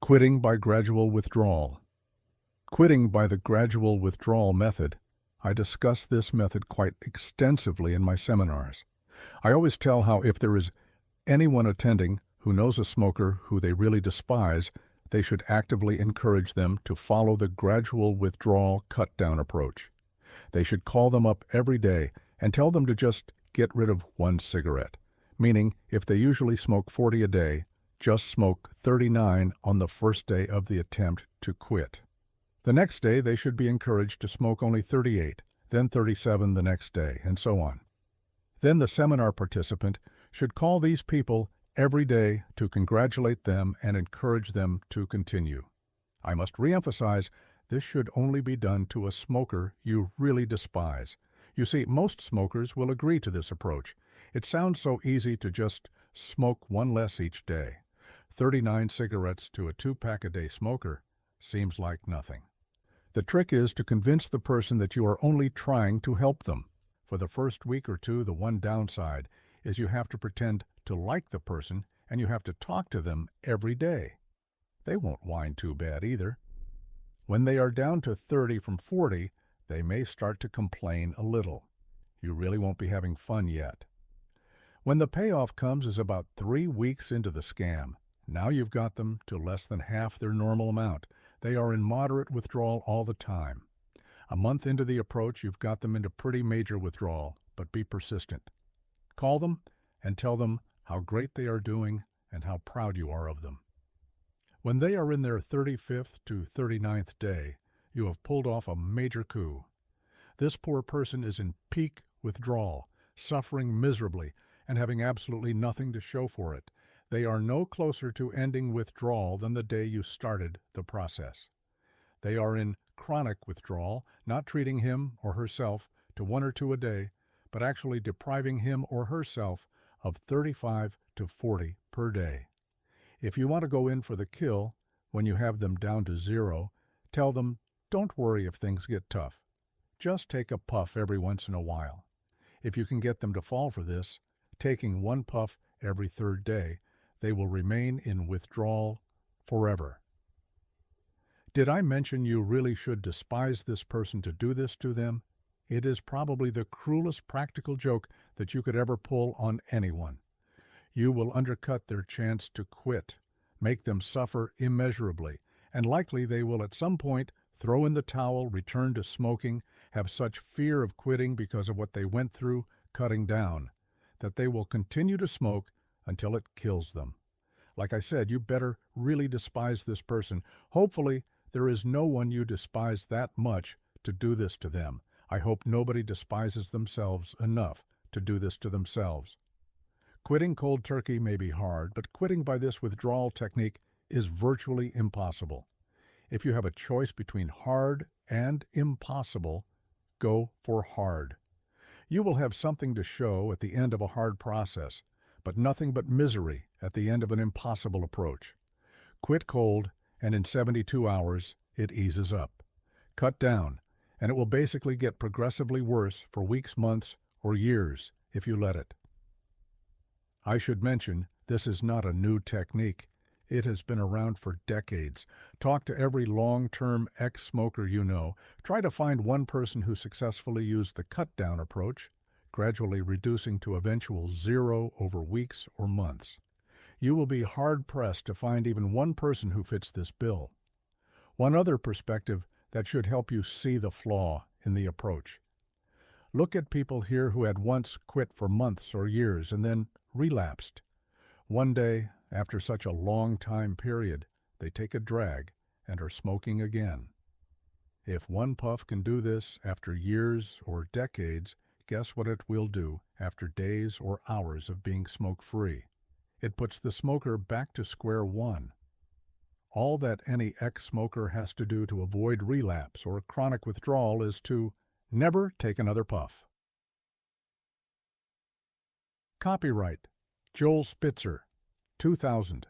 Quitting by gradual withdrawal. Quitting by the gradual withdrawal method. I discuss this method quite extensively in my seminars. I always tell how if there is anyone attending who knows a smoker who they really despise, they should actively encourage them to follow the gradual withdrawal cut-down approach. They should call them up every day and tell them to just get rid of one cigarette, meaning if they usually smoke 40 a day, just smoke 39 on the first day of the attempt to quit. The next day, they should be encouraged to smoke only 38, then 37 the next day, and so on. Then the seminar participant should call these people every day to congratulate them and encourage them to continue. I must reemphasize, this should only be done to a smoker you really despise. You see, most smokers will agree to this approach. It sounds so easy to just smoke one less each day. 39 cigarettes to a 2-pack-a-day smoker seems like nothing. The trick is to convince the person that you are only trying to help them. For the first week or two, the one downside is you have to pretend to like the person and you have to talk to them every day. They won't whine too bad either. When they are down to 30 from 40, they may start to complain a little. You really won't be having fun yet. When the payoff comes is about 3 weeks into the scam. Now you've got them to less than half their normal amount. They are in moderate withdrawal all the time. A month into the approach, you've got them into pretty major withdrawal, but be persistent. Call them and tell them how great they are doing and how proud you are of them. When they are in their 35th to 39th day, you have pulled off a major coup. This poor person is in peak withdrawal, suffering miserably, and having absolutely nothing to show for it. They are no closer to ending withdrawal than the day you started the process. They are in chronic withdrawal, not treating him or herself to 1 or 2 a day, but actually depriving him or herself of 35 to 40 per day. If you want to go in for the kill, when you have them down to 0, tell them, don't worry if things get tough. Just take a puff every once in a while. If you can get them to fall for this, taking 1 puff every 3rd day, they will remain in withdrawal forever. Did I mention you really should despise this person to do this to them? It is probably the cruelest practical joke that you could ever pull on anyone. You will undercut their chance to quit, make them suffer immeasurably, and likely they will at some point throw in the towel, return to smoking, have such fear of quitting because of what they went through cutting down, that they will continue to smoke until it kills them. Like I said, you better really despise this person. Hopefully, there is no one you despise that much to do this to them. I hope nobody despises themselves enough to do this to themselves. Quitting cold turkey may be hard, but quitting by this withdrawal technique is virtually impossible. If you have a choice between hard and impossible, go for hard. You will have something to show at the end of a hard process, but nothing but misery at the end of an impossible approach. Quit cold, and in 72 hours, it eases up. Cut down, and it will basically get progressively worse for weeks, months, or years if you let it. I should mention, this is not a new technique. It has been around for decades. Talk to every long-term ex-smoker you know. Try to find one person who successfully used the cut-down approach, gradually reducing to eventual 0 over weeks or months. You will be hard-pressed to find even one person who fits this bill. One other perspective that should help you see the flaw in the approach. Look at people here who had once quit for months or years and then relapsed. One day, after such a long time period, they take a drag and are smoking again. If 1 puff can do this after years or decades, guess what it will do after days or hours of being smoke-free? It puts the smoker back to square one. All that any ex-smoker has to do to avoid relapse or chronic withdrawal is to never take another puff. Copyright Joel Spitzer, 2000.